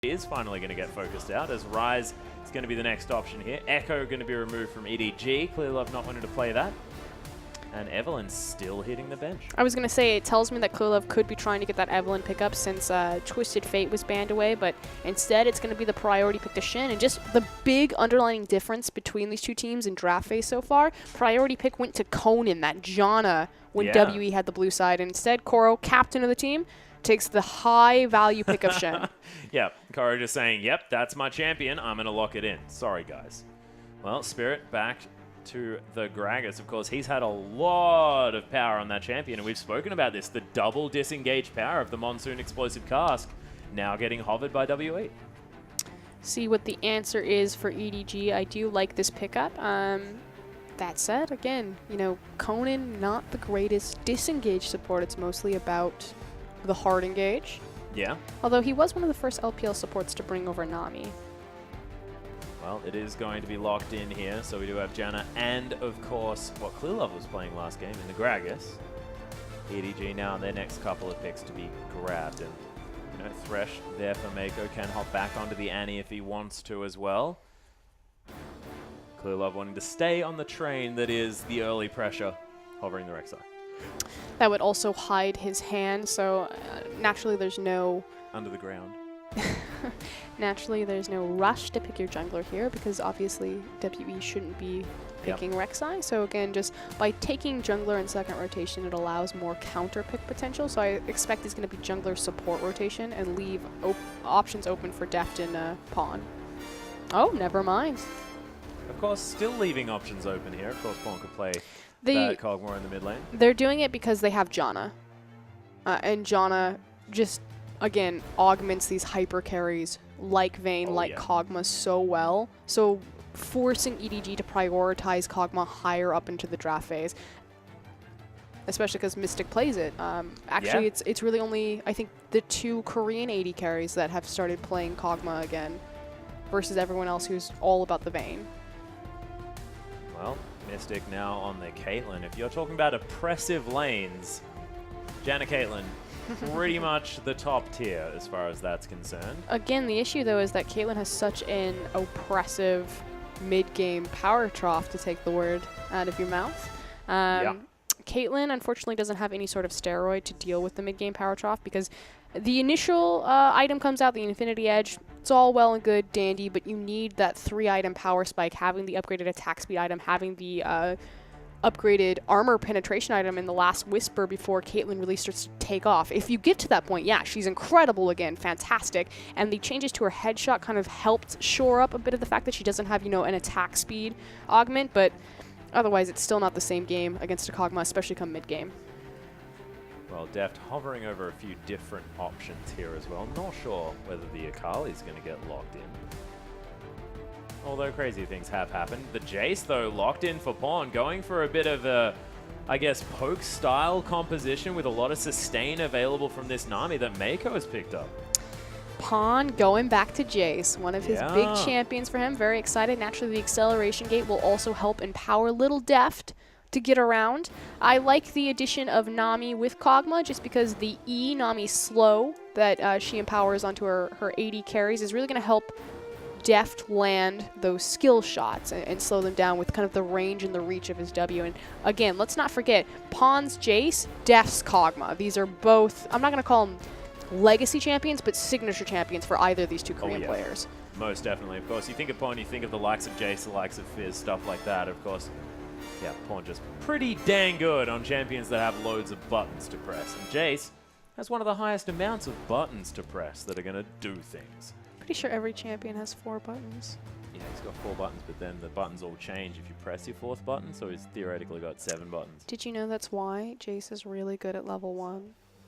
is finally going to get focused out, as Rise is going to be the next option here. Echo going to be removed from EDG. Clearlove not wanting to play that. And Evelyn's still hitting the bench. I was going to say, it tells me that Clearlove could be trying to get that Evelyn pickup since Twisted Fate was banned away, but instead it's going to be the priority pick to Shin. And just the big underlining difference between these two teams in draft phase so far, priority pick went to Conan, that Janna, when WE had the blue side. And instead, Koro, captain of the team, takes the high value pick of Shin. Yep, Koro just saying, yep, that's my champion. I'm going to lock it in. Sorry, guys. Well, Spirit back to the Gragas. Of course, he's had a lot of power on that champion, and we've spoken about this, the double disengaged power of the Monsoon Explosive Cask, now getting hovered by WE. See what the answer is for EDG. I do like this pickup. That said, again, you know, Conan, not the greatest disengaged support. It's mostly about the hard engage. Yeah. Although he was one of the first LPL supports to bring over Nami. Well, it is going to be locked in here, so we do have Janna and, of course, what Clearlove was playing last game in the Gragas. EDG now on their next couple of picks to be grabbed, and, you know, Thresh there for Mako can hop back onto the Annie if he wants to as well. Clearlove wanting to stay on the train that is the early pressure, hovering the Rek'Sai. That would also hide his hand, so naturally there's no... Under the ground. Naturally, there's no rush to pick your jungler here because obviously WE shouldn't be picking Rek'Sai. So again, just by taking jungler in second rotation, it allows more counter pick potential. So I expect it's going to be jungler support rotation and leave options open for Deft and Pawn. Oh, never mind. Of course, still leaving options open here. Of course, Pawn could play that Kog'Maw in the mid lane. They're doing it because they have Janna. And Janna just, again, augments these hyper carries like Vayne, like Kog'Maw so well. So forcing EDG to prioritize Kog'Maw higher up into the draft phase, especially because Mystic plays it. Actually, it's really only, I think, the 2 Korean AD carries that have started playing Kog'Maw again versus everyone else who's all about the Vayne. Well, Mystic now on the Caitlyn. If you're talking about oppressive lanes, Janna Caitlyn, pretty much the top tier as far as that's concerned. Again, the issue, though, is that Caitlyn has such an oppressive mid-game power trough, to take the word out of your mouth. Caitlyn, unfortunately, doesn't have any sort of steroid to deal with the mid-game power trough because the initial item comes out, the Infinity Edge. It's all well and good, dandy, but you need that 3-item power spike, having the upgraded attack speed item, having the upgraded armor penetration item in the last Whisper before Caitlyn really starts to take off. If you get to that point, yeah, she's incredible again, fantastic, and the changes to her headshot kind of helped shore up a bit of the fact that she doesn't have, you know, an attack speed augment, but otherwise it's still not the same game against a Kog'Maw, especially come mid-game. Well, Deft hovering over a few different options here as well. Not sure whether the Akali's going to get locked in. Although crazy things have happened. The Jace, though, locked in for Pawn, going for a bit of a, I guess, poke-style composition with a lot of sustain available from this Nami that Mako has picked up. Pawn going back to Jace, one of his big champions for him. Very excited. Naturally, the acceleration gate will also help empower little Deft to get around. I like the addition of Nami with Kog'Maw just because the E Nami slow that she empowers onto her AD carries is really going to help Deft land those skill shots and slow them down with kind of the range and the reach of his W. And again, let's not forget, Pawn's Jace, Deft's Kog'Maw. These are both, I'm not going to call them legacy champions, but signature champions for either of these 2 Korean players. Most definitely. Of course, you think of Pawn, you think of the likes of Jace, the likes of Fizz, stuff like that. Of course, yeah, Pawn just pretty dang good on champions that have loads of buttons to press. And Jace has one of the highest amounts of buttons to press that are going to do things. Pretty sure every champion has 4 buttons. Yeah, he's got 4 buttons, but then the buttons all change if you press your 4th button, so he's theoretically got 7 buttons. Did you know that's why Jace is really good at level 1?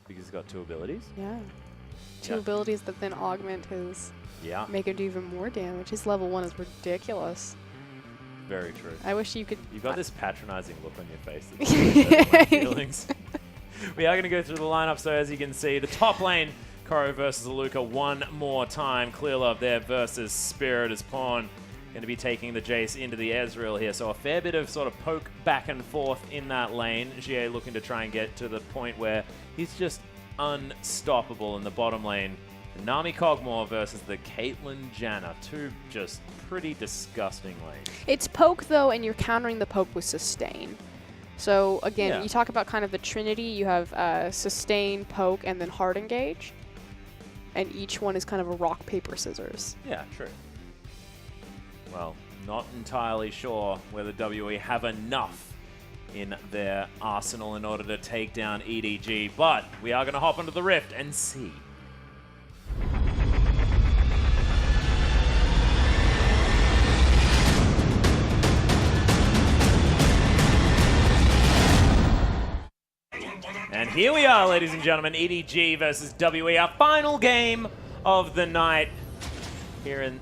Because he's got 2 abilities? Yeah. 2 abilities that then augment his... make him do even more damage. His level 1 is ridiculous. Very true. I wish you could... You've got this patronizing look on your face that's really hurt my feelings. We are going to go through the lineup, so as you can see, the top lane, Koro versus Aluka one more time. Clearlove there versus Spirit as Pawn. Going to be taking the Jace into the Ezreal here, so a fair bit of sort of poke back and forth in that lane. Jie looking to try and get to the point where he's just unstoppable in the bottom lane. Nami Cogmore versus the Caitlyn Janna. Two just pretty disgusting lanes. It's poke, though, and you're countering the poke with sustain. So, again, you talk about kind of the trinity. You have sustain, poke, and then hard engage. And each one is kind of a rock, paper, scissors. Yeah, true. Well, not entirely sure whether WE have enough in their arsenal in order to take down EDG, but we are going to hop onto the Rift and see. And here we are, ladies and gentlemen, EDG versus WE, our final game of the night here in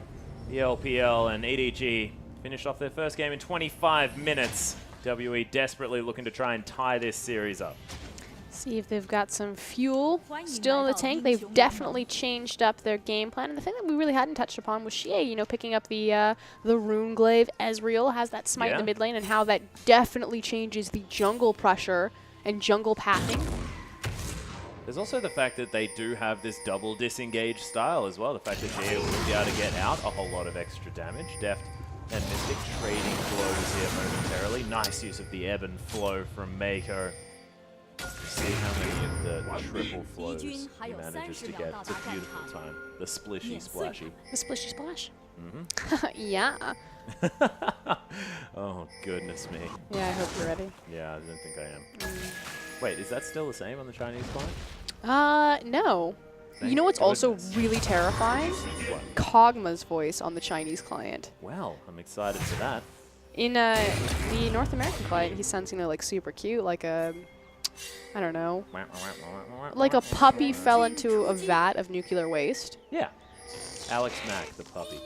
the LPL, and EDG finished off their first game in 25 minutes. WE desperately looking to try and tie this series up. See if they've got some fuel still in the tank. They've definitely changed up their game plan. And the thing that we really hadn't touched upon was Xie, you know, picking up the Rune Glaive. Ezreal has that smite in the mid lane, and how that definitely changes the jungle pressure and jungle pathing. There's also the fact that they do have this double disengage style as well. The fact that Xie will be able to get out a whole lot of extra damage. Deft and Mystic trading blows here momentarily. Nice use of the ebb and flow from Mako. See how many of the triple flows he manages to get. It's a beautiful time. The splishy splashy. The splishy splash. Mm-hmm. Yeah. Oh, goodness me. Yeah, I hope you're ready. Yeah, I don't think I am. Wait, is that still the same on the Chinese client? No. Thank you know what's goodness. also really terrifying? What? Kog'Maw's voice on the Chinese client. Well, I'm excited for that. In the North American client, he sounds, you know, like super cute, like a, I don't know, like a puppy fell into a vat of nuclear waste. Yeah. Alex Mack, the puppy.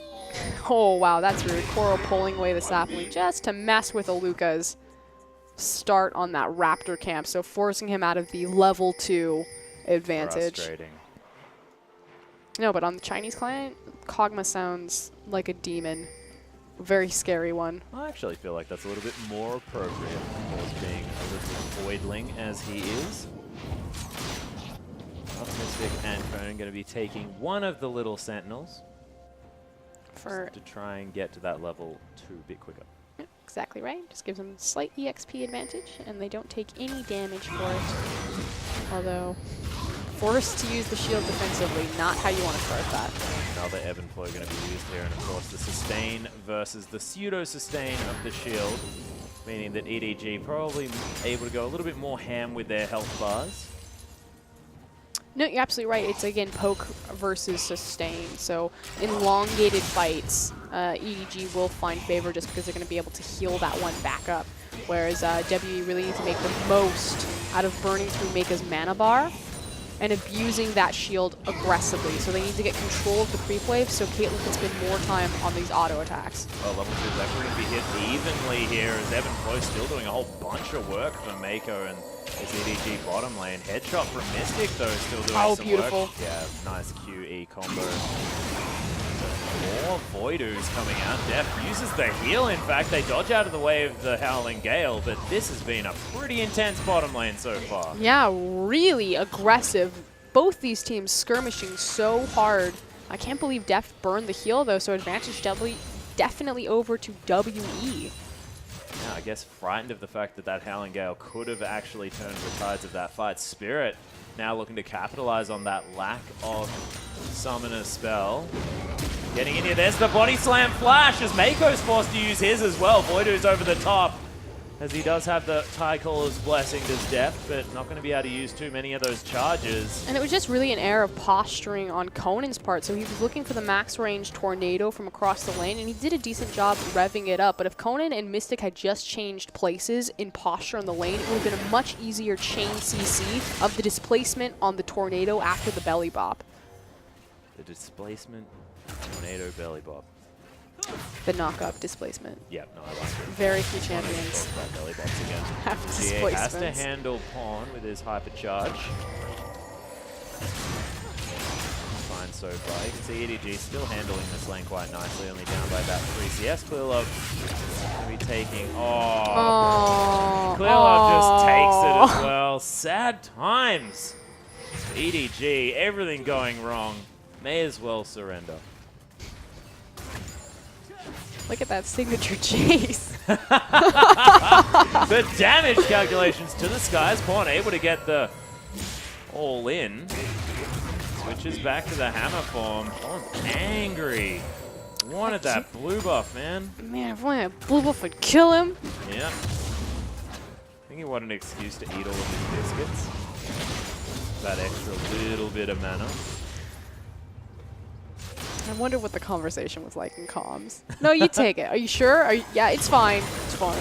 Oh, wow, that's rude. Coral pulling away the sapling just to mess with Aluka's start on that Raptor camp, so forcing him out of the level 2 advantage. Frustrating. No, but on the Chinese client, Kog'Maw sounds like a demon. Very scary one. I actually feel like that's a little bit more appropriate for being a little voidling as he is. Mystic and Conan going to be taking one of the little sentinels to try and get to that level 2 a bit quicker. Yep, exactly right. Just gives them slight EXP advantage, and they don't take any damage for it. Although, forced to use the shield defensively, not how you want to start that. Another ebb and flow going to be used here, and of course the sustain versus the pseudo-sustain of the shield, meaning that EDG probably able to go a little bit more ham with their health bars. No, you're absolutely right. It's, again, poke versus sustain. So, in elongated fights, EDG will find favor just because they're going to be able to heal that one back up. Whereas WE really need to make the most out of burning through Maka's mana bar and abusing that shield aggressively. So they need to get control of the creep wave so Caitlyn can spend more time on these auto attacks. Oh, level 2 is actually going to be hit evenly here as Ebb and Flow still doing a whole bunch of work for Mako and his EDG bottom lane. Headshot from Mystic though, still doing some beautiful work. Yeah, nice QE combo. More Voidoos coming out. Def uses the heal, in fact. They dodge out of the way of the Howling Gale, but this has been a pretty intense bottom lane so far. Yeah, really aggressive. Both these teams skirmishing so hard. I can't believe Def burned the heal, though, so advantage definitely over to WE. Yeah, I guess frightened of the fact that that Howling Gale could have actually turned the tides of that fight. Spirit now looking to capitalize on that lack of summoner spell. Getting in here, there's the body slam flash as Mako's forced to use his as well. Voido's over the top as he does have the Tidecaller's blessing to Def, but not going to be able to use too many of those charges. And it was just really an error of posturing on Conan's part. So he was looking for the max range tornado from across the lane, and he did a decent job revving it up. But if Conan and Mystic had just changed places in posture on the lane, it would have been a much easier chain CC of the displacement on the tornado after the belly bop. The displacement tornado belly bop. The knock-up displacement. Yep, no, I like it. Very few champions talk about belly bops again. have GA has to displacements. handle Pawn with his hypercharge. Fine so far. You can see EDG still handling this lane quite nicely, only down by about 3 CS. Clearlove going to be taking... Oh, Clearlove just takes it as well. Sad times. EDG, everything going wrong. may as well surrender. Look at that signature chase. The damage calculations to the skies. Pawn able to get the all in. Switches back to the hammer form. Pawn's angry. Wanted that blue buff, man. Man, if only a blue buff would kill him. Yeah. I think he wanted an excuse to eat all of his biscuits. That extra little bit of mana. I wonder what the conversation was like in comms. No, you take it. Are you sure? Yeah, it's fine. It's fine.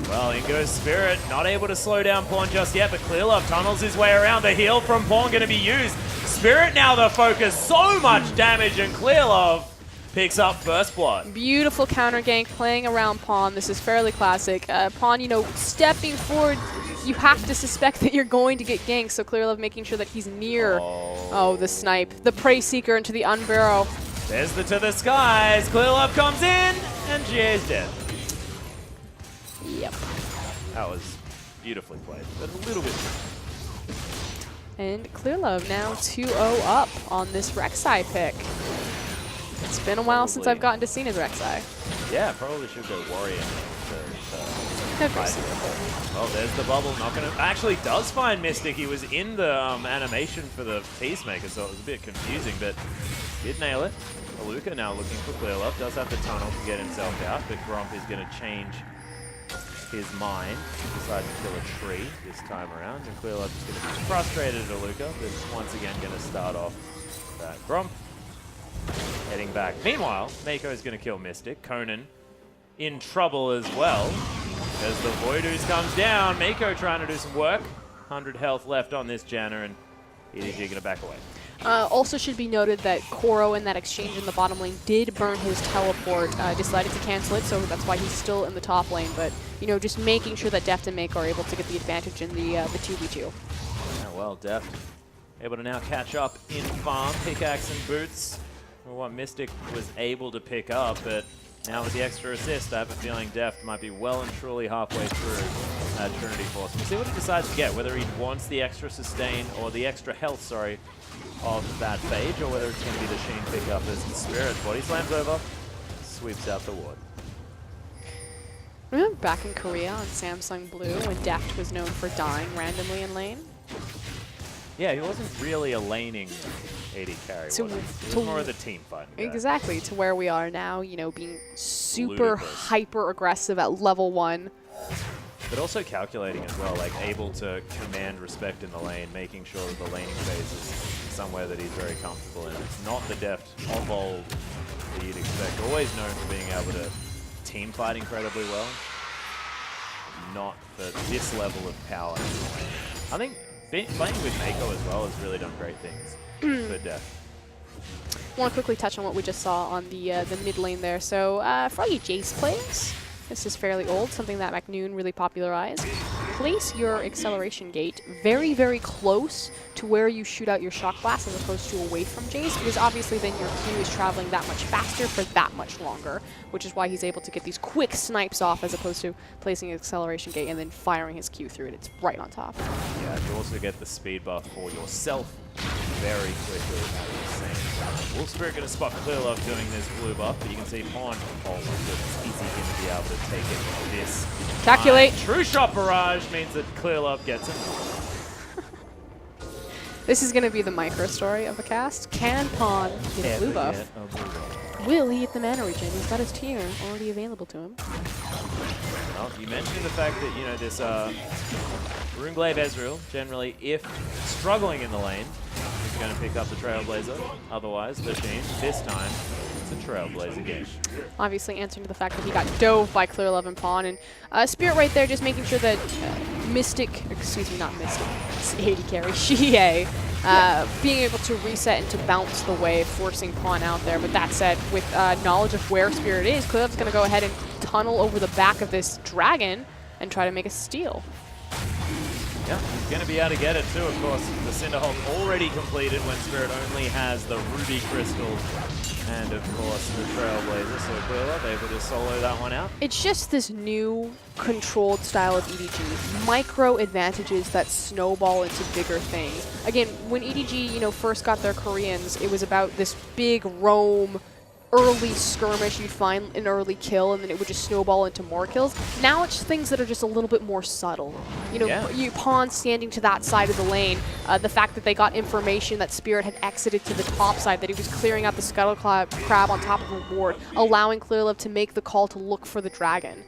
Well, in goes Spirit. Not able to slow down Pawn just yet, but Clearlove tunnels his way around. The heal from Pawn going to be used. Spirit now the focus. So much damage, and Clearlove picks up first blood. Beautiful counter gank playing around Pawn. This is fairly classic. Pawn, you know, stepping forward. You have to suspect that you're going to get ganked, so Clearlove making sure that he's near. Oh, the snipe. The Prey Seeker into the unbarrow. There's the to the skies. Clearlove comes in, and GA's dead. Yep. That was beautifully played, but a little bit. And Clearlove now 2-0 up on this Rek'Sai pick. It's been a while since I've gotten to see his Rek'Sai. Yeah, probably should go Warrior. Well, there's the bubble. Not gonna. Actually, does find Mystic. He was in the animation for the Peacemaker, so it was a bit confusing, but did nail it. Aluka now looking for Clearlove. Does have the tunnel to get himself out, but Gromp is going to change his mind. Decide to kill a tree this time around, and Clearlove is going to be frustrated at Aluka, but once again going to start off that Gromp. Heading back. Meanwhile, Mako is going to kill Mystic. Conan in trouble as well. As the Voidoos comes down, Mako trying to do some work. 100 health left on this Janna, and EDG going to back away. Also should be noted that Koro in that exchange in the bottom lane did burn his teleport, decided to cancel it, so that's why he's still in the top lane. But, you know, just making sure that Deft and Mako are able to get the advantage in the 2v2. Yeah, well, Deft able to now catch up in farm, pickaxe and boots. What Mystic was able to pick up, but now with the extra assist, I have a feeling Deft might be well and truly halfway through Trinity Force. We'll see what he decides to get, whether he wants the extra sustain or the extra health, sorry, of that Phage, or whether it's going to be the Sheen pickup as the Spirit body slams over, sweeps out the ward. Remember back in Korea on Samsung Blue when Deft was known for dying randomly in lane? Yeah, he wasn't really a laning AD carry, was he? He was more of the team fight. Exactly, to where we are now, you know, being super Ludicrous. hyper aggressive at level 1. But also calculating as well, like able to command respect in the lane, making sure that the laning phase is somewhere that he's very comfortable in. It's not the Deft of old that you'd expect. Always known for being able to team fight incredibly well. Not for this level of power in the lane. I think playing with Mako as well has really done great things for Deft. I want to quickly touch on what we just saw on the mid lane there. So for all you Jace players, this is fairly old, something that McNoon really popularized. Place your acceleration gate very, very close to where you shoot out your shock blast as opposed to away from Jace, because obviously then your Q is traveling that much faster for that much longer, which is why he's able to get these quick snipes off as opposed to placing an acceleration gate and then firing his Q through it. It's right on top. Yeah, you also get the speed buff for yourself very quickly at the same time. Wolf Spirit going to spot Clearlove doing this blue buff, but you can see Pawn, oh my goodness, is he going to be able to take it with this? Calculate. True shot barrage means that Clearlove gets it. This is going to be the micro story of the cast. Can Pawn get a blue buff? Will he hit the mana regen? He's got his tier already available to him. Well, you mentioned the fact that, you know, this Runeglaive Ezreal, generally, if struggling in the lane, is going to pick up the Trailblazer. Otherwise, the Sheen, this time, it's a Trailblazer game. Obviously answering to the fact that he got dove by Clearlove and Pawn. And Spirit right there just making sure that Mystic, excuse me, not Mystic, it's AD carry, Xie, being able to reset and to bounce the way, forcing Pawn out there. But that said, with knowledge of where Spirit is, Clearlove's going to go ahead and tunnel over the back of this dragon and try to make a steal. Yeah, he's going to be able to get it too, of course. The Cinderhulk already completed when Spirit only has the Ruby Crystal And of course the Trailblazer, so Clearlove able to solo that one out. It's just this new controlled style of EDG. Micro advantages that snowball into bigger things. Again, when EDG, you know, first got their Koreans, it was about this big roam, early skirmish, you'd find an early kill, and then it would just snowball into more kills. Now it's things that are just a little bit more subtle. You know, you pawn standing to that side of the lane, the fact that they got information that Spirit had exited to the top side, that he was clearing out the Scuttle Crab on top of a ward, allowing Clearlove to make the call to look for the dragon.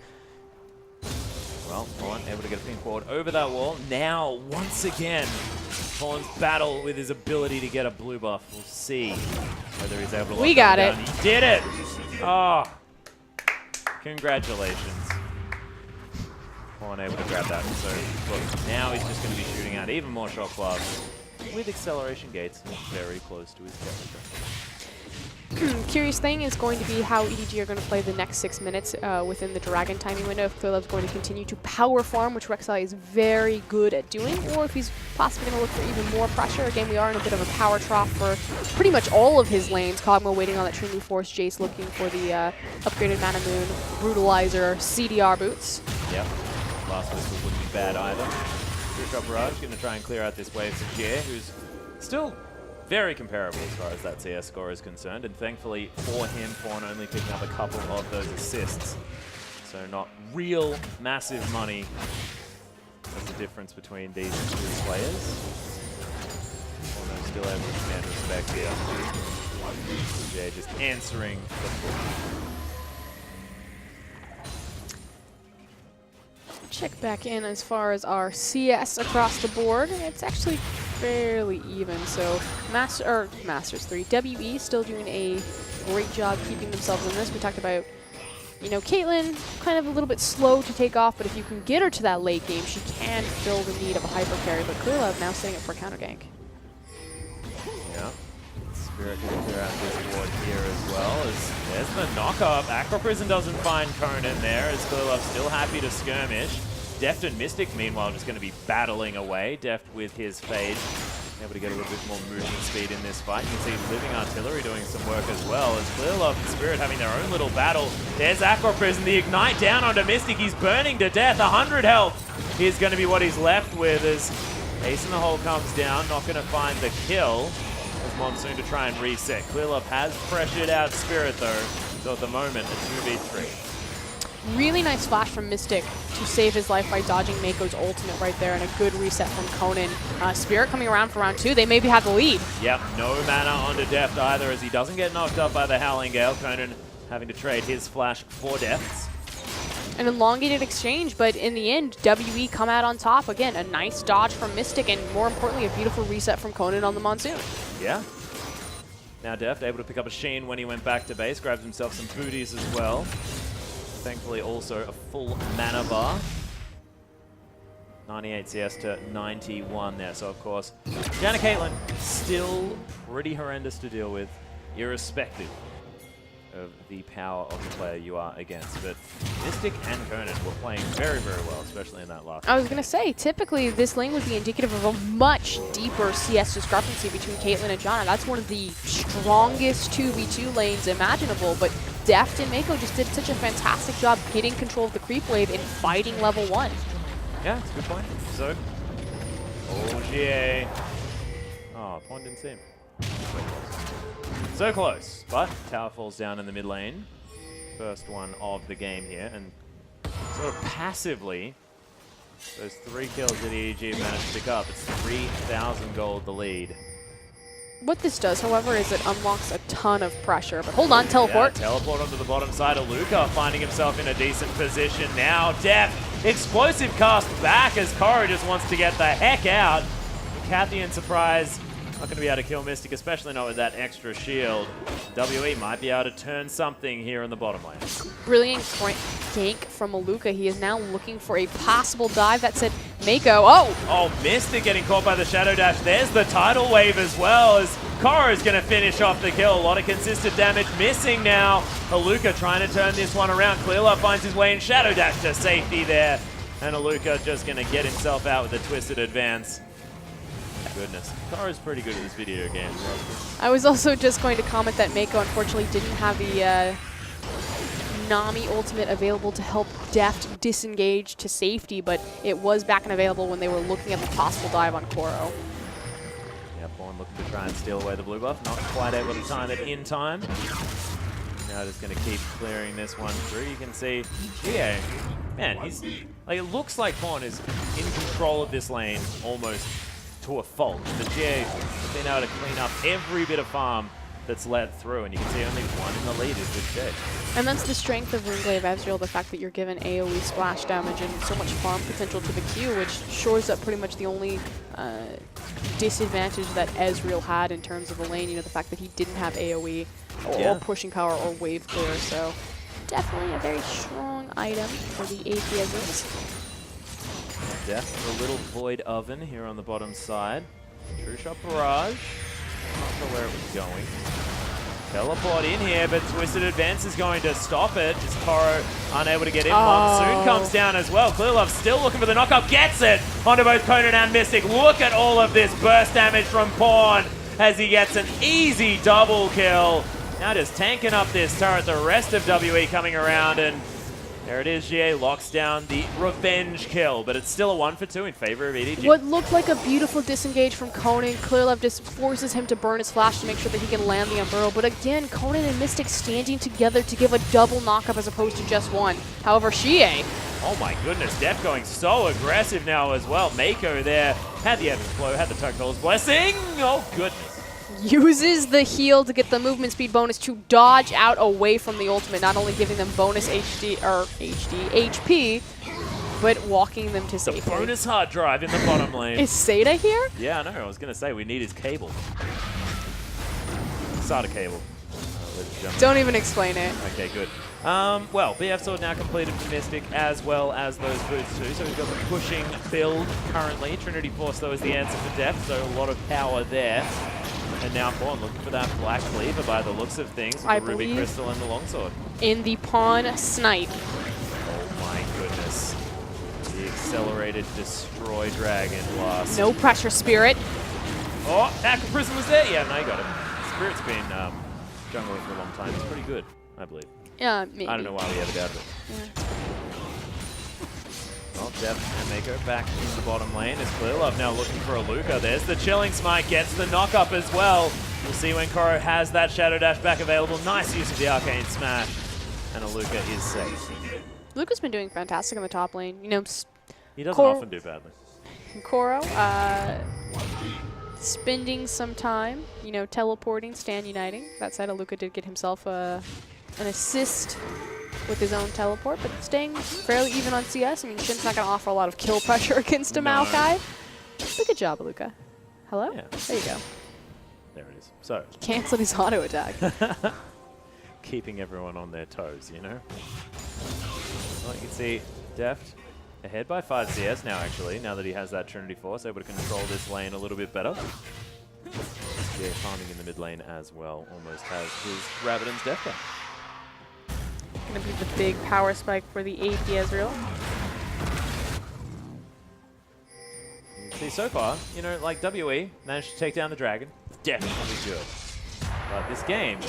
Well, Pawn able to get a ping forward over that wall. Now, once again, Pawn's battle with his ability to get a blue buff. We'll see whether he's able to lock got down. it. He did it! Oh, congratulations. Pawn able to grab that. So, look, now he's just going to be shooting out even more shot clouds with acceleration gates very close to his character. Curious thing is going to be how EDG are going to play the next 6 minutes within the Dragon timing window. If Clearlove's going to continue to power farm, which Rek'Sai is very good at doing, or if he's possibly going to look for even more pressure. Again, we are in a bit of a power trough for pretty much all of his lanes. Kog'Maw waiting on that Trinity Force, Jace looking for the upgraded Mana Moon, Brutalizer, CDR boots. Yep, last whistle wouldn't be bad either. True Barrage going to try and clear out this wave to Jie, who's still very comparable as far as that CS score is concerned, and thankfully for him, Pawn only picking up a couple of those assists. So not real massive money. That's the difference between these two players. Although still able to command respect here. Yeah, just answering the call. Check back in as far as our CS across the board. It's actually fairly even. So Masters 3, WE still doing a great job keeping themselves in this. We talked about, you know, Caitlyn kind of a little bit slow to take off, but if you can get her to that late game, she can fill the need of a hyper carry. But Clearlove now setting up for a counter gank. Yeah. Spirit going to clear out this ward here as well. As there's the knock-up. Acro Prison doesn't find Conan there, as Clearlove still happy to skirmish. Deft and Mystic, meanwhile, just going to be battling away. Deft with his Fade, able to get a little bit more movement speed in this fight. You can see Living Artillery doing some work as well, as Clearlove and Spirit having their own little battle. There's Acro Prison, the Ignite down onto Mystic. He's burning to death. 100 health is going to be what he's left with, as Ace in the Hole comes down. Not going to find the kill. As Monsoon to try and reset. Clearlove has pressured out Spirit though, so at the moment it's 2v3. Really nice flash from Mystic to save his life by dodging Mako's ultimate right there, and a good reset from Conan. Spirit coming around for round 2. They maybe have the lead. Yep, no mana onto Deft either, as he doesn't get knocked up by the Howling Gale. Conan having to trade his flash for Deft's. An elongated exchange, but in the end, WE come out on top. Again, a nice dodge from Mystic, and more importantly, a beautiful reset from Conan on the Monsoon. Yeah. Now Deft able to pick up a Sheen when he went back to base, grabs himself some booties as well. Thankfully also a full mana bar. 98 CS to 91 there, so of course, Janna Caitlyn still pretty horrendous to deal with, irrespective of the power of the player you are against. But Mystic and Conan were playing very, very well, especially in that last I was going to say, typically this lane would be indicative of a much deeper CS discrepancy between Caitlyn and Janna. That's one of the strongest 2v2 lanes imaginable, but Deft and Mako just did such a fantastic job getting control of the creep wave and fighting level 1. Yeah, that's a good point. So, Jie. Oh, Pawn didn't see him. So close, but tower falls down in the mid lane. First one of the game here, and sort of passively, those 3 kills that EDG managed to pick up, it's 3,000 gold the lead. What this does, however, is it unlocks a ton of pressure. But hold on, teleport. Yeah, teleport onto the bottom side of Luca, finding himself in a decent position now. Deft, explosive cast back as Koro just wants to get the heck out. Kathy in surprise. Not going to be able to kill Mystic, especially not with that extra shield. WE might be able to turn something here in the bottom lane. Brilliant gank from Maluka. He is now looking for a possible dive. That said, Mako. Oh, Mystic getting caught by the Shadow Dash. There's the tidal wave as well, as Koro is going to finish off the kill. A lot of consistent damage missing now. Aluka trying to turn this one around. Clearlove finds his way in Shadow Dash to safety there. And Aluka just going to get himself out with a twisted advance. goodness. Kara's pretty good at this video game. I was also just going to comment that Mako unfortunately didn't have the Nami ultimate available to help Deft disengage to safety, but it was back and available when they were looking at the possible dive on Koro. Yeah, Pawn looking to try and steal away the blue buff. Not quite able to time it in time. Now just going to keep clearing this one through. You can see, yeah, man, he's like, it looks like Pawn is in control of this lane almost to a fault. The GA has been able to clean up every bit of farm that's led through, and you can see only one in the lead is with Jay. And that's the strength of Runglaive Ezreal, the fact that you're given AoE splash damage and so much farm potential to the Q, which shores up pretty much the only disadvantage that Ezreal had in terms of the lane, you know, the fact that he didn't have AoE or pushing power or wave clear, so definitely a very strong item for the AP Ezreals. Deft, a little void oven here on the bottom side. True shot barrage. Not sure where it was going. Teleport in here, but Twisted Advance is going to stop it. Just Koro unable to get in. Monsoon comes down as well. Clearlove still looking for the knockup. Gets it onto both Conan and Mystic. Look at all of this burst damage from Pawn as he gets an easy double kill. Now just tanking up this turret. The rest of WE coming around, and there it is. GA locks down the revenge kill, but it's still a 1-for-2 in favor of EDG. What looked like a beautiful disengage from Conan, Clearlove just forces him to burn his flash to make sure that he can land the Unburrow. But again, Conan and Mystic standing together to give a double knockup as opposed to just one. However, Shie, oh my goodness, Def going so aggressive now as well. Mako there had the Evan's Flow, had the Tugfellas Blessing. Oh goodness. uses the heal to get the movement speed bonus to dodge out away from the ultimate, not only giving them bonus HP, but walking them to safety. The bonus hard drive in the bottom lane. Is Seda here? Yeah, I know. I was going to say, we need his cable. SATA cable. Don't even explain it. Okay, good. Well, BF Sword now completed for Mystic as well as those boots too. So we've got the pushing build currently. Trinity Force, though, is the answer for depth, so a lot of power there. And now Pawn looking for that Black Cleaver by the looks of things with the Ruby Crystal and the Longsword. In the Pawn Snipe. Oh my goodness. The accelerated Destroy Dragon Blast. No pressure, Spirit. Oh, Aqua Prison was there? Yeah, no, you got it. Spirit's been jungling for a long time. It's pretty good, I believe. Yeah, maybe. I don't know why we ever doubted it. Yeah. Well, Def and Mako back in the bottom lane as Clearlove now looking for a Luca. There's the Chilling Smite, gets the knock-up as well. We'll see when Koro has that Shadow Dash back available. Nice use of the Arcane Smash. And a Luca is safe. Luca's been doing fantastic in the top lane. You know, he doesn't often do badly. Koro, spending some time, you know, teleporting, stand uniting. That said, Luca did get himself an assist with his own teleport, but staying fairly even on CS. I mean, Shin's not going to offer a lot of kill pressure against a Maokai. But good job, Luca. Hello? Yeah. There you go. There it is. So. He canceled his auto attack. Keeping everyone on their toes, you know? Well, you can see Deft ahead by 5 CS now, actually, now that he has that Trinity Force, able to control this lane a little bit better. Yeah, farming in the mid lane as well. Almost has his Rabbidan's Death Cap. Gonna be the big power spike for the AP Ezreal. See, so far, you know, like WE managed to take down the dragon. It's definitely good. But this game is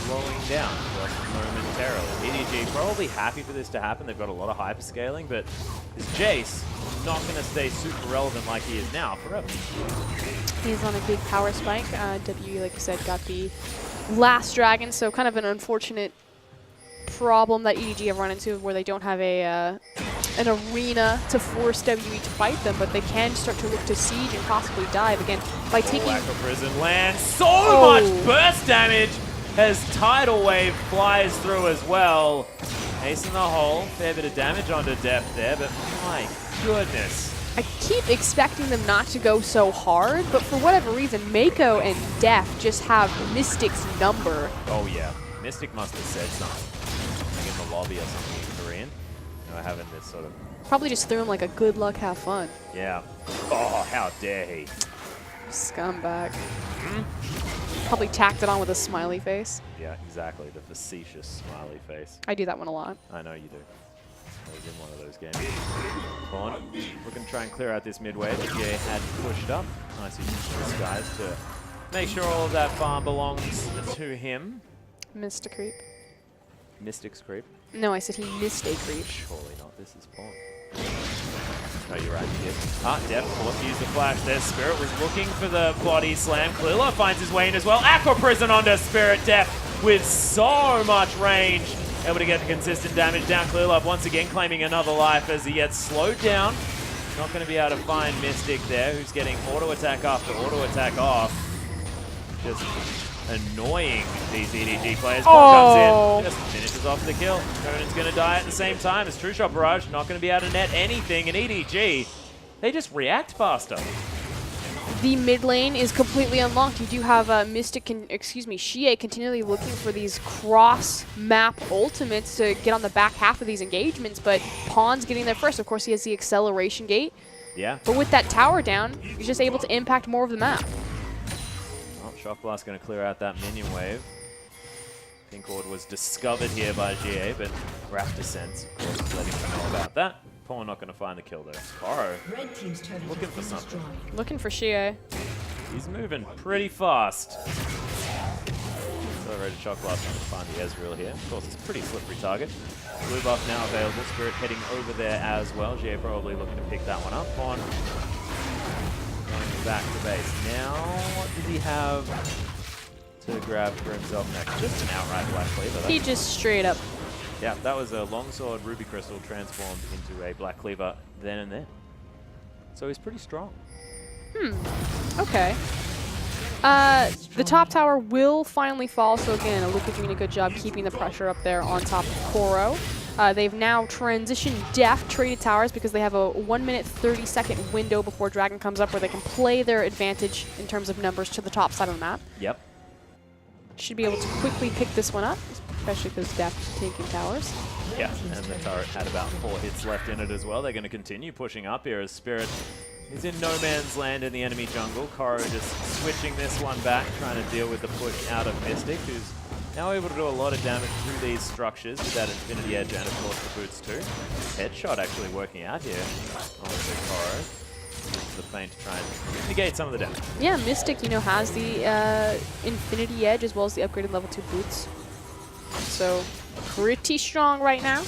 slowing down just momentarily. EDG probably happy for this to happen. They've got a lot of hyperscaling, but this Jace is not going to stay super relevant like he is now forever. He's on a big power spike. WE, like you said, got the last dragon, so kind of an unfortunate problem that EDG have run into where they don't have an arena to force WE to fight them, but they can start to look to siege and possibly dive again by taking... Aqua Prison lands so much burst damage as Tidal Wave flies through as well. Ace in the hole, fair bit of damage onto Deft there, but my goodness. I keep expecting them not to go so hard, but for whatever reason, Mako and Deft just have Mystic's number. Oh yeah, Mystic must have said something. Like in the lobby or something in Korean. No, I haven't this sort of... Probably just threw him like a good luck, have fun. Yeah. Oh, how dare he. Scumbag. Probably tacked it on with a smiley face. Yeah, exactly. The facetious smiley face. I do that one a lot. I know you do. I was in one of those games. Pawn looking to try and clear out this mid wave. GA had pushed up. Nice use of this guys to make sure all of that farm belongs to him. Missed a creep. Mystics creep. No, I said he missed a creep. Surely not. This is Pawn. No, you're right. Def will use the flash there. Spirit was looking for the body slam. Klilla finds his way in as well. Aqua Prison onto Spirit. Def with so much range. Able to get the consistent damage down. Klilla once again claiming another life as he gets slowed down. Not going to be able to find Mystic there, who's getting auto attack after auto attack off. Just annoying these EDG players. Comes in, just finishes off the kill. Conan's going to die at the same time as True Shot Barrage not going to be able to net anything. And EDG, they just react faster. The mid lane is completely unlocked. You do have Xie continually looking for these cross-map ultimates to get on the back half of these engagements, but Pawn's getting there first. Of course, he has the acceleration gate. Yeah. But with that tower down, he's just able to impact more of the map. Shock Blast going to clear out that minion wave. Pink Ward was discovered here by GA, but Raptor Sense, of course, letting them know about that. Pawn not going to find the kill though. Sparrow looking for something. Looking for Xie. He's moving pretty fast. Accelerated Shock Blast trying to find the Ezreal here. Of course, it's a pretty slippery target. Blue buff now available. Spirit heading over there as well. GA probably looking to pick that one up. Pawn going back to base. Now, what does he have to grab for himself next? Just an outright Black Cleaver. He just straight up. Yeah, that was a longsword Ruby Crystal transformed into a Black Cleaver then and there. So he's pretty strong. Okay. The top tower will finally fall, so again, Aluka doing a good job keeping the pressure up there on top of Koro. They've now transitioned Def traded towers because they have a 1 minute 30-second window before Dragon comes up where they can play their advantage in terms of numbers to the top side of the map. Yep. Should be able to quickly pick this one up, especially because Def is taking towers. Yeah, and the turret had about 4 hits left in it as well. They're going to continue pushing up here as Spirit is in no man's land in the enemy jungle. Koro just switching this one back, trying to deal with the push out of Mystic, who's now able to do a lot of damage through these structures with that Infinity Edge and, of course, the boots too. Headshot actually working out here on the Koro. The feint to try and negate some of the damage. Yeah, Mystic, you know, has the Infinity Edge as well as the upgraded level 2 boots. So, pretty strong right now.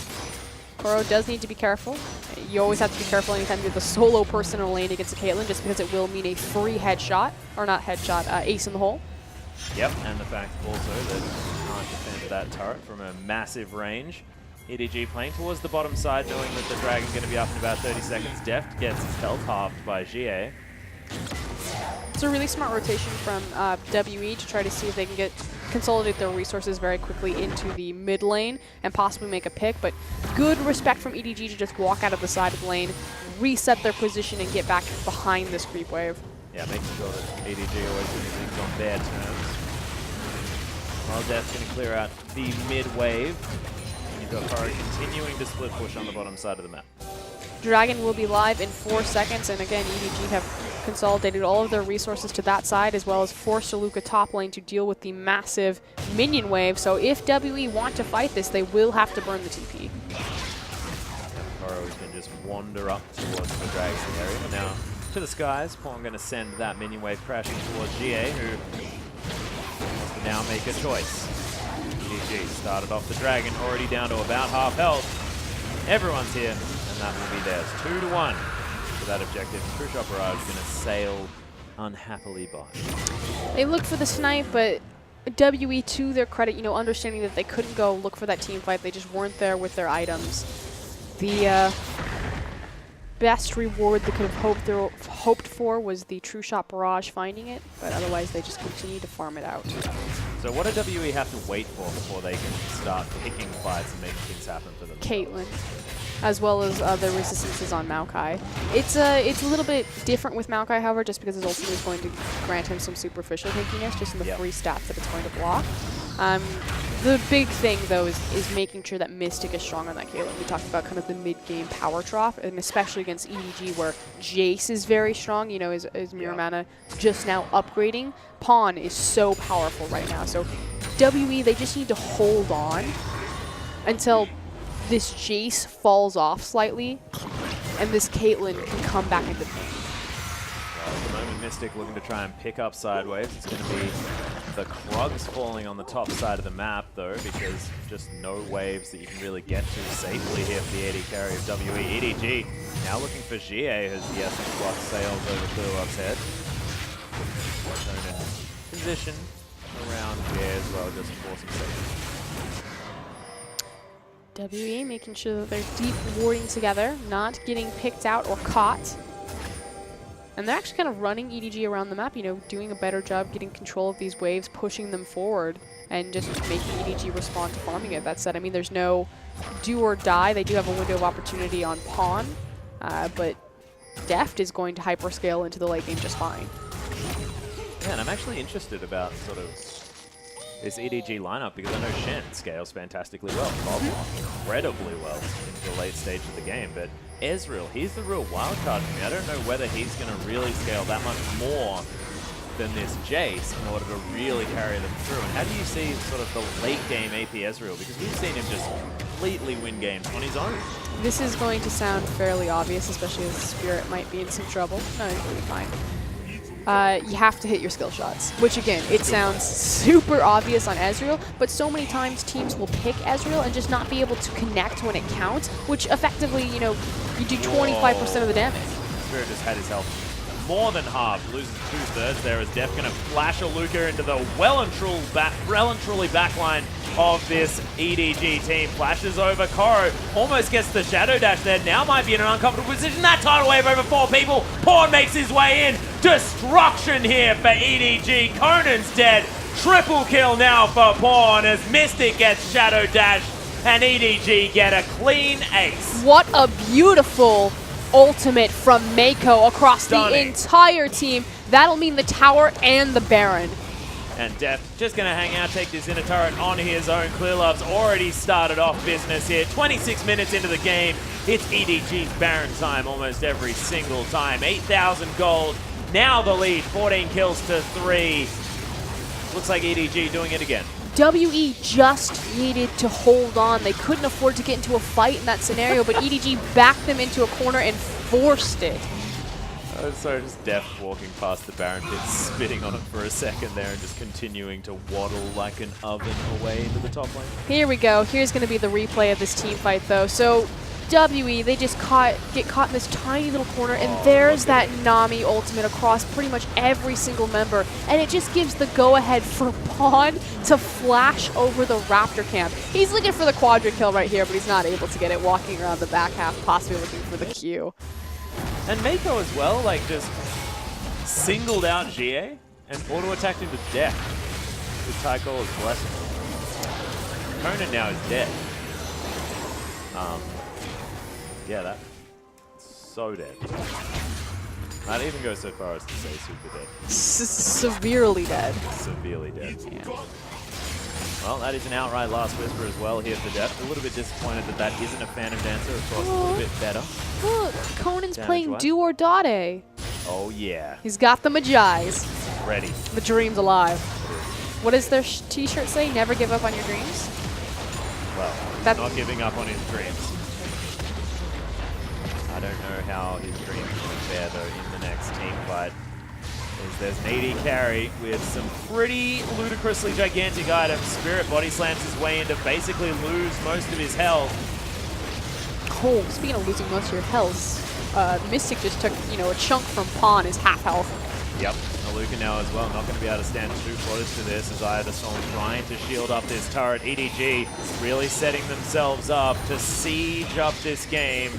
Koro does need to be careful. You always have to be careful anytime you're the solo person in a lane against a Caitlyn, just because it will mean a free headshot, or not headshot, ace in the hole. Yep, and the fact also that you can't defend that turret from a massive range. EDG playing towards the bottom side, knowing that the Dragon's going to be up in about 30 seconds. Deft gets his health halved by GA. It's a really smart rotation from WE to try to see if they can consolidate their resources very quickly into the mid lane and possibly make a pick, but good respect from EDG to just walk out of the side of the lane, reset their position, and get back behind this creep wave. Yeah, making sure that EDG always doing things on their terms. While Death's going to clear out the mid wave. You've got Koro continuing to split push on the bottom side of the map. Dragon will be live in 4 seconds, and again, EDG have consolidated all of their resources to that side, as well as forced Aluka top lane to deal with the massive minion wave. So if WE want to fight this, they will have to burn the TP. Koro can just wander up towards the Dragon area. Now, to the skies, Pawn going to send that minion wave crashing towards GA, who wants to now make a choice. EDG started off the Dragon, already down to about half health. Everyone's here, and that will be theirs. 2-1 for that objective. True Shot Barrage is going to sail unhappily by. They look for the snipe, but WE, to their credit, you know, understanding that they couldn't go look for that team fight, they just weren't there with their items. The best reward they could have hoped for was the True Shot Barrage finding it, but otherwise they just continue to farm it out. So what do WE have to wait for before they can start picking fights and making things happen for them? Caitlyn, as well as the resistances on Maokai. It's a little bit different with Maokai, however, just because his ultimate is going to grant him some superficial tankiness, just in the free stats that it's going to block. The big thing, though, is making sure that Mystic is strong on that Caitlyn. We talked about kind of the mid-game power trough, and especially against EDG, where Jace is very strong, you know, his mirror mana just now upgrading. Pawn is so powerful right now. So WE, they just need to hold on until this Jace falls off slightly, and this Caitlyn can come back into the game. Well, at the moment, Mystic looking to try and pick up sideways. It's going to be the Krugs falling on the top side of the map, though, because just no waves that you can really get to safely here for the AD carry of WE. EDG now looking for GA as the Essence Block sails over Clearlove's head. Position around GA as well, just forcing safety. WE making sure that they're deep warding together, not getting picked out or caught. And they're actually kind of running EDG around the map, you know, doing a better job getting control of these waves, pushing them forward, and just making EDG respond to farming it. That said, I mean, there's no do or die. They do have a window of opportunity on Pawn, but Deft is going to hyperscale into the late game just fine. Yeah, and I'm actually interested about sort of this EDG lineup because I know Shen scales fantastically well, incredibly well in the late stage of the game, but Ezreal, he's the real wild card for me. I don't know whether he's going to really scale that much more than this Jace in order to really carry them through. And how do you see sort of the late game AP Ezreal? Because we've seen him just completely win games on his own. This is going to sound fairly obvious, especially as Spirit might be in some trouble. No, he's really fine. You have to hit your skill shots, which again, it sounds super obvious on Ezreal, but so many times teams will pick Ezreal and just not be able to connect when it counts, which effectively, you know, you do 25% of the damage. Spirit just had his health more than half, loses 2/3 there as Def going to flash a Luca into the well and truly backline of this EDG team. Flashes over Koro, almost gets the Shadow Dash there, now might be in an uncomfortable position. That tidal wave over 4 people. Pawn makes his way in. Destruction here for EDG. Conan's dead. Triple kill now for Pawn as Mystic gets Shadow Dash and EDG get a clean ace. What a beautiful ultimate from Mako across the entire team. That'll mean the tower and the Baron. And Def just going to hang out, take this inner turret on his own. Clearlove's already started off business here. 26 minutes into the game, it's EDG's Baron time almost every single time. 8,000 gold, now the lead, 14 kills to 3. Looks like EDG doing it again. WE just needed to hold on. They couldn't afford to get into a fight in that scenario, but EDG backed them into a corner and forced it. So just Def walking past the Baron pit, spitting on it for a second there and just continuing to waddle like an oven away into the top lane. Here we go. Here's going to be the replay of this team fight, though. So WE, they just get caught in this tiny little corner, and there's that Nami ultimate across pretty much every single member, and it just gives the go-ahead for Pawn to flash over the Raptor camp. He's looking for the quadra kill right here, but he's not able to get it, walking around the back half, possibly looking for the Q. And Mako as well, like, just singled out GA and auto-attacked him to death with Tycho's blessing. Conan now is dead. Yeah, that's so dead. I'd even go so far as to say super dead. Severely dead. Severely dead. Yeah. Well, that is an outright last whisper as well here for Def. A little bit disappointed that that isn't a Phantom Dancer. Of course, a little bit better. Look, Conan's playing Do or Dade. Oh, yeah. He's got the Magi's. Ready. The dream's alive. What does their t-shirt say? Never give up on your dreams? Well, he's not giving up on his dreams. I don't know how his dreams will fare, though, in the next team fight. There's an AD carry with some pretty ludicrously gigantic items. Spirit body slams his way in to basically lose most of his health. Oh, speaking of losing most of your health, Mystic just took, you know, a chunk from Pawn, his half health. Yep, Aluka now as well, not going to be able to stand too close to this as Aya the Storm trying to shield up this turret. EDG really setting themselves up to siege up this game.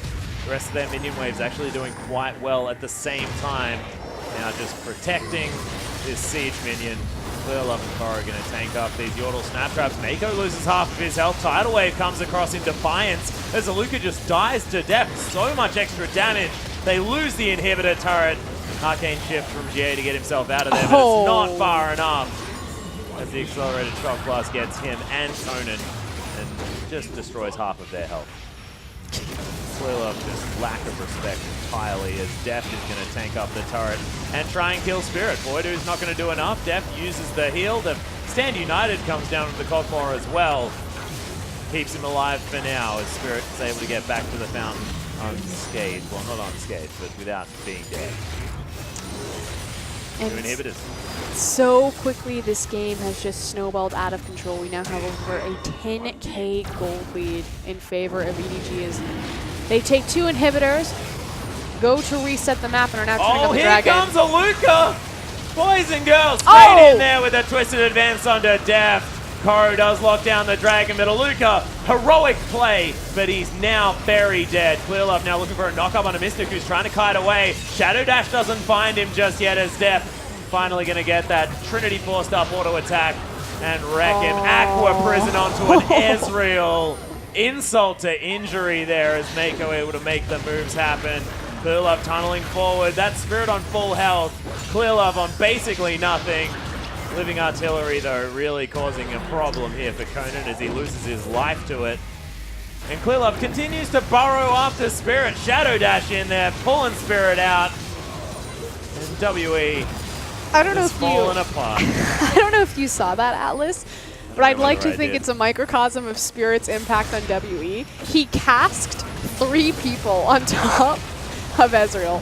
The rest of their minion waves actually doing quite well at the same time. Now just protecting this siege minion. Clearlove and Koro are going to tank up these Yordle snap traps. Mako loses half of his health. Tidal Wave comes across in defiance as Aluka just dies to death. So much extra damage. They lose the inhibitor turret. Arcane shift from GA to get himself out of there, but it's not far enough. As the accelerated shock blast gets him and Conan and just destroys half of their health. Clearlove just lack of respect entirely as Deft is going to tank up the turret and try and kill Spirit. Voidoo's not going to do enough. Deft uses the heal. The Stand United comes down with the Cogmore as well. keeps him alive for now as Spirit is able to get back to the fountain unscathed. Well, not unscathed, but without being dead. And 2 inhibitors. so quickly this game has just snowballed out of control. We now have over a 10k gold lead in favor of EDG as they take 2 inhibitors, go to reset the map, and are now turning on the dragon. Oh, here comes a Luca! Boys and girls, straight in there with a twisted advance onto Deft. Koro does lock down the dragon, but Aluka, heroic play, but he's now very dead. Clearlove now looking for a knock-up on a Mystic who's trying to kite away. Shadow Dash doesn't find him just yet as Deft finally going to get that Trinity 4-star auto attack and wreck him. Aqua Prison onto an Ezreal. Insult to injury there as Mako able to make the moves happen. Clearlove tunneling forward. That Spirit on full health. Clearlove on basically nothing. Living Artillery, though, really causing a problem here for Conan as he loses his life to it. And Clearlove continues to burrow after Spirit. Shadow Dash in there, pulling Spirit out. And WE I don't know is if falling apart. I don't know if you saw that, Atlas, but I'd like to think did. it's a microcosm of Spirit's impact on WE. He casked 3 people on top of Ezreal.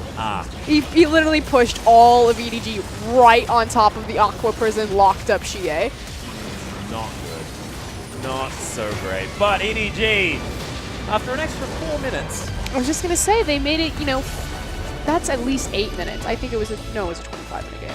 He literally pushed all of EDG right on top of the Aqua Prison locked up Xie. Not good. Not so great. But EDG, after an extra 4 minutes. I was just going to say, they made it, you know, that's at least 8 minutes. I think it was a 25-minute game.